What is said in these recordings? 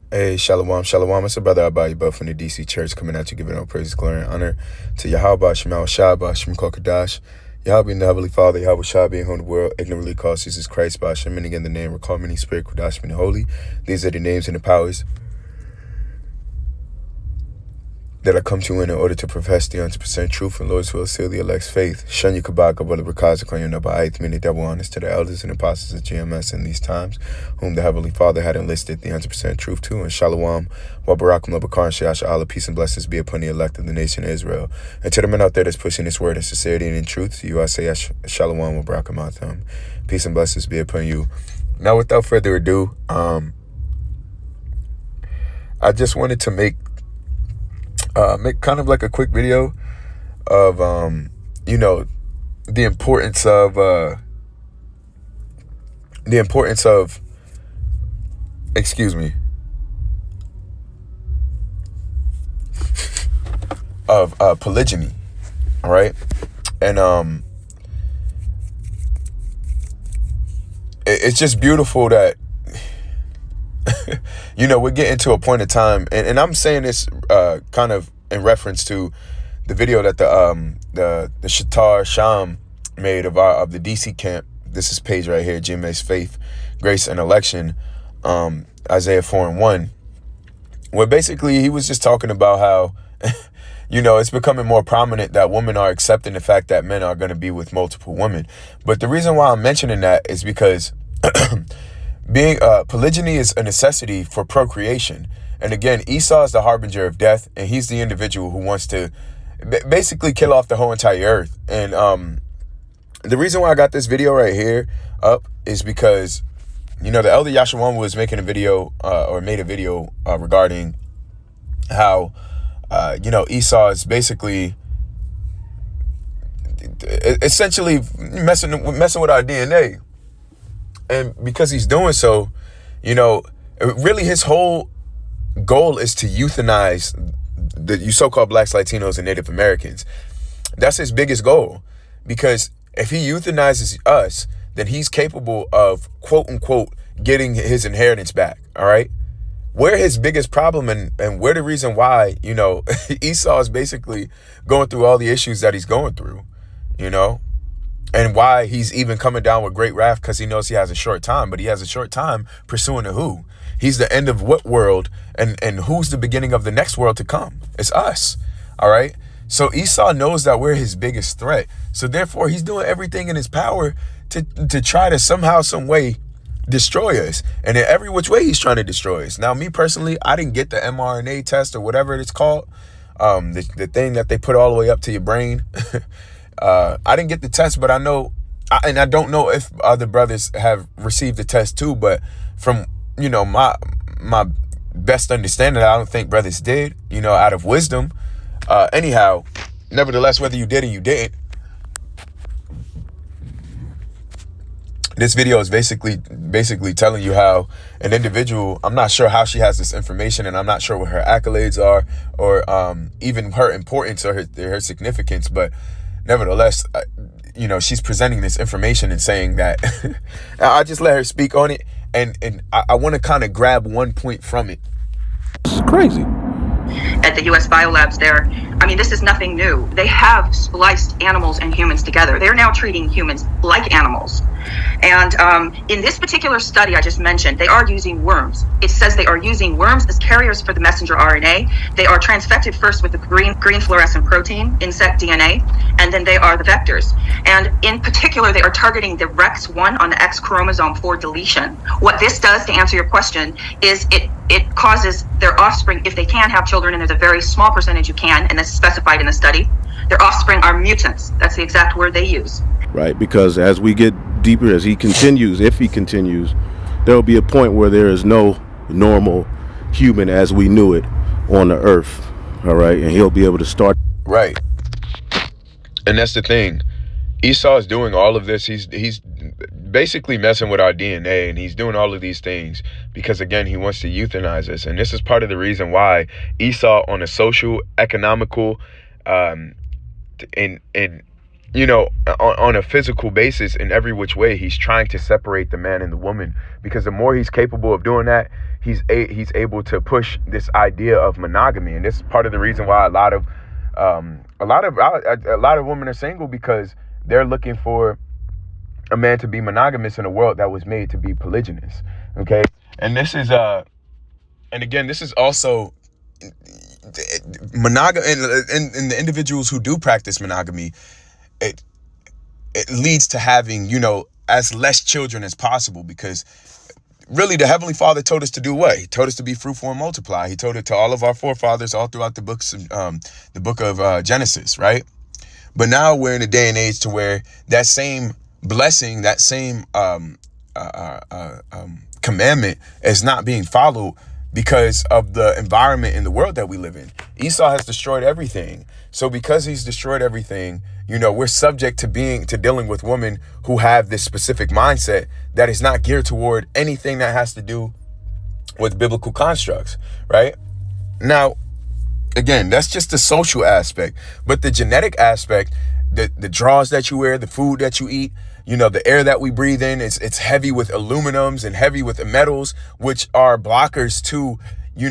Hey, Shalom, Shalom. It's a brother Abayibah from the DC Church coming at you, giving all praise, glory, and honor to Yahweh, Shemal Shah, Shem Kokadash, Yahweh being the Heavenly Father, Yahweh Shah being whom the world ignorantly calls Jesus Christ, Bashem, meaning in the name, recall many spirit, Kodash, meaning holy. These are the names and the powers that I come to in order to profess the 100% truth, and Lord's will seal the elect's faith. Shun Kabaka, Brother Bakaza, Konya Nabait, meaning double honors to the elders and apostles of GMS in these times, whom the Heavenly Father had enlisted the 100% truth to, and Shalom, Wabarakum, Labakar, and Shasha, Allah, peace and blessings be upon the elect of the nation of Israel. And to the men out there that's pushing this word in sincerity and in truth, to you I say, Shalom, Wabarakum, Atam. Peace and blessings be upon you. Now, without further ado, I just wanted to make kind of like a quick video of the importance of polygyny. All right. And it's just beautiful that we're getting to a point in time, and I'm saying this kind of in reference to the video that the Shatar Sham made of the DC camp. This is page right here, GMA's Faith, Grace, and Election, Isaiah 4:1, where basically he was just talking about how it's becoming more prominent that women are accepting the fact that men are going to be with multiple women. But the reason why I'm mentioning that is because being polygyny is a necessity for procreation. And again, Esau is the harbinger of death, and he's the individual who wants to basically kill off the whole entire earth. And the reason why I got this video right here up is because, the elder Yashawan was making a video made a video regarding how, Esau is basically essentially messing with our DNA. And because he's doing so, really his whole goal is to euthanize the so-called blacks, Latinos, and Native Americans. That's his biggest goal, because if he euthanizes us, then he's capable of, quote unquote, getting his inheritance back. All right. Where his biggest problem and where the reason why, Esau is basically going through all the issues that he's going through, and why he's even coming down with great wrath, because he knows he has a short time, but he has a short time pursuing the who. He's the end of what world, and who's the beginning of the next world to come? It's us. All right. So Esau knows that we're his biggest threat. So therefore, he's doing everything in his power to try to somehow, some way destroy us. And in every which way, he's trying to destroy us. Now, me personally, I didn't get the mRNA test or whatever it's called. The thing that they put all the way up to your brain. I didn't get the test, but I know, and I don't know if other brothers have received the test too, but from, my best understanding, I don't think brothers did, out of wisdom. Anyhow, nevertheless, whether you did or you didn't, this video is basically telling you how an individual, I'm not sure how she has this information, and I'm not sure what her accolades are, or even her importance or her significance, but nevertheless, she's presenting this information and saying that I just let her speak on it, and I want to kind of grab one point from it. It's crazy. At the U.S. biolabs there, this is nothing new. They have spliced animals and humans together. They're now treating humans like animals. And in this particular study I just mentioned, they are using worms. It says they are using worms as carriers for the messenger RNA. They are transfected first with the green fluorescent protein, insect DNA, and then they are the vectors. And in particular, they are targeting the REX1 on the X chromosome for deletion. What this does, to answer your question, is it causes their offspring, if they can have children, and there's a very small percentage who can, and that's specified in the study, their offspring are mutants. That's the exact word they use. Right, because as we get deeper, as he continues, if he continues, there will be a point where there is no normal human as we knew it on the earth. All right, and he'll be able to start. Right. And that's the thing. Esau is doing all of this. He's basically messing with our DNA, and he's doing all of these things because, again, he wants to euthanize us. And this is part of the reason why Esau, on a social, economical, and on a physical basis, in every which way, he's trying to separate the man and the woman, because the more he's capable of doing that, he's able to push this idea of monogamy. And this is part of the reason why a lot of women are single, because they're looking for a man to be monogamous in a world that was made to be polygynous. Okay. And this is and again, this is also monogamy, and the individuals who do practice monogamy, it leads to having, as less children as possible, because really the Heavenly Father told us to do what? He told us to be fruitful and multiply. He told it to all of our forefathers all throughout the book of Genesis, right? But now we're in a day and age to where that same blessing, that same commandment is not being followed because of the environment in the world that we live in. Esau has destroyed everything. So because he's destroyed everything, we're subject to dealing with women who have this specific mindset that is not geared toward anything that has to do with biblical constructs, right? Now, again, that's just the social aspect, but the genetic aspect, the drawers that you wear, the food that you eat, the air that we breathe in, it's heavy with aluminums and heavy with metals, which are blockers to, you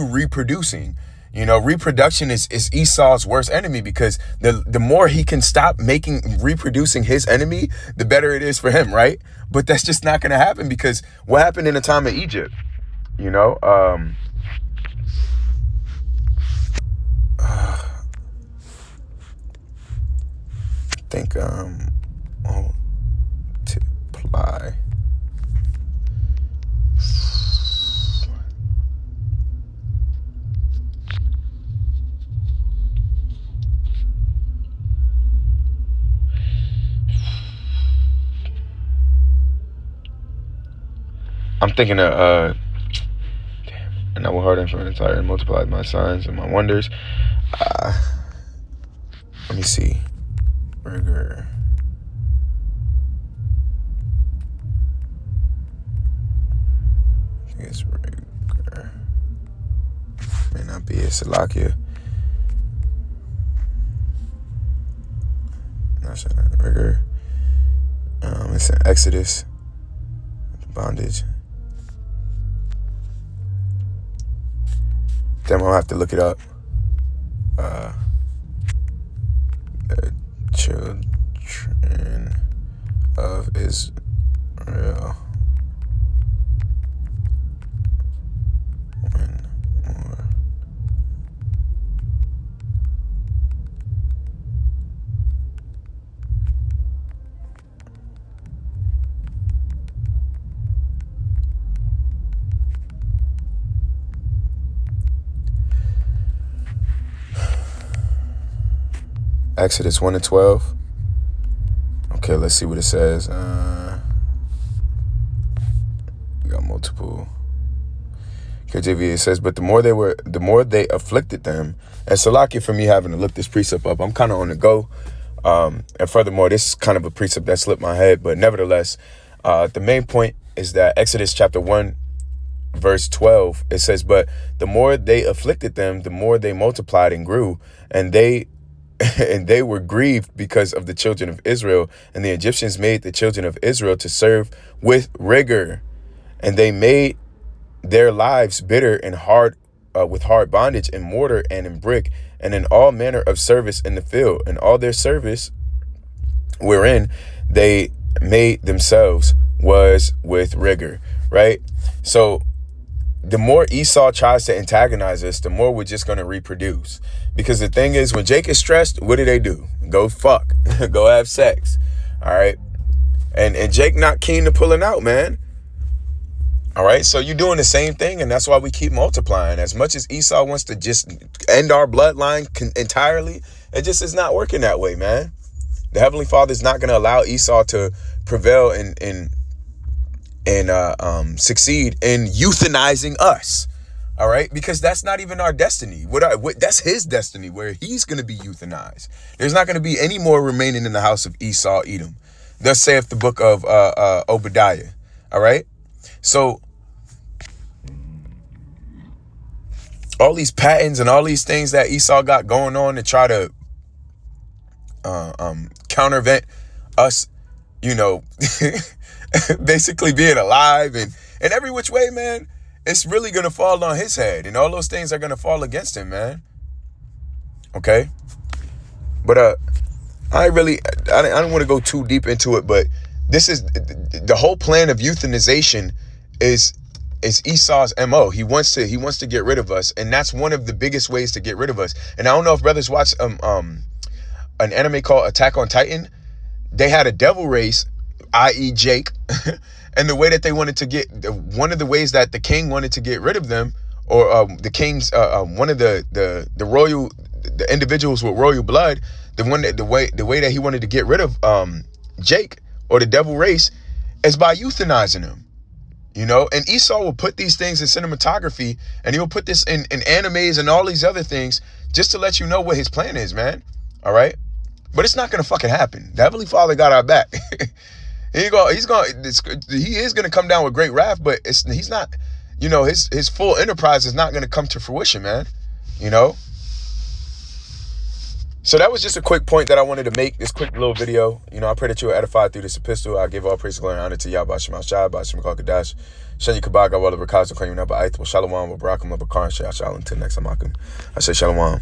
reproducing. Reproduction is Esau's worst enemy, because the more he can stop reproducing his enemy, the better it is for him, right? But that's just not going to happen, because what happened in the time of Egypt, I think multiply. I'm thinking of and I will harden for an entire and multiplied my signs and my wonders. Let me see. Burger. I think it's burger. May not be a Salakia. Not sure. Burger. It's in Exodus. Bondage. Then I'll have to look it up. The children of Israel. One more. Exodus 1-12. Okay, let's see what it says. We got multiple. KJV, it says, but the more they afflicted them. And Salakia, for me having to look this precept up, I'm kind of on the go. And furthermore, this is kind of a precept that slipped my head, but nevertheless, the main point is that Exodus chapter 1, verse 12, it says, but the more they afflicted them, the more they multiplied and grew, and they were grieved because of the children of Israel. And the Egyptians made the children of Israel to serve with rigor, and they made their lives bitter and hard, with hard bondage in mortar and in brick, and in all manner of service in the field, and all their service wherein they made themselves was with rigor. Right? So the more Esau tries to antagonize us, the more we're just going to reproduce. Because the thing is, when Jake is stressed, what do? Go fuck. Go have sex. All right. And Jake not keen to pulling out, man. All right. So you're doing the same thing. And that's why we keep multiplying. As much as Esau wants to just end our bloodline entirely, it just is not working that way, man. The Heavenly Father is not going to allow Esau to prevail and succeed in euthanizing us. All right, because that's not even our destiny. That's his destiny, where he's going to be euthanized. There's not going to be any more remaining in the house of Esau, Edom. Thus saith the book of Obadiah. All right, so all these patents and all these things that Esau got going on to try to countervent us, you know, basically being alive and every which way, man, it's really going to fall on his head. And all those things are going to fall against him, man. Okay? But I don't want to go too deep into it, but this is the whole plan of euthanization is Esau's MO. He wants to get rid of us, and that's one of the biggest ways to get rid of us. And I don't know if brothers watch an anime called Attack on Titan. They had a devil race, i.e. Jake, and the way that they wanted to get, one of the ways that the king wanted to get rid of them, or the king's one of the royal, the individuals with royal blood, the way that he wanted to get rid of Jake or the devil race is by euthanizing him. You know, and Esau will put these things in cinematography, and he'll put this in animes and all these other things just to let you know what his plan is, man. All right. But it's not going to fucking happen. The Heavenly Father got our back. He is going to come down with great wrath, but he's not, you know, his full enterprise is not going to come to fruition, man. You know? So that was just a quick point that I wanted to make, this quick little video. You know, I pray that you are edified through this epistle. I give all praise, glory, and honor to Yahweh Shema Shai, Bashim Kadash, Shani Kabaga, Walla Rakaza, Claim Number Aith, Shalom, Barakum, Bakar, Shalom. Until next time, I say Shalom.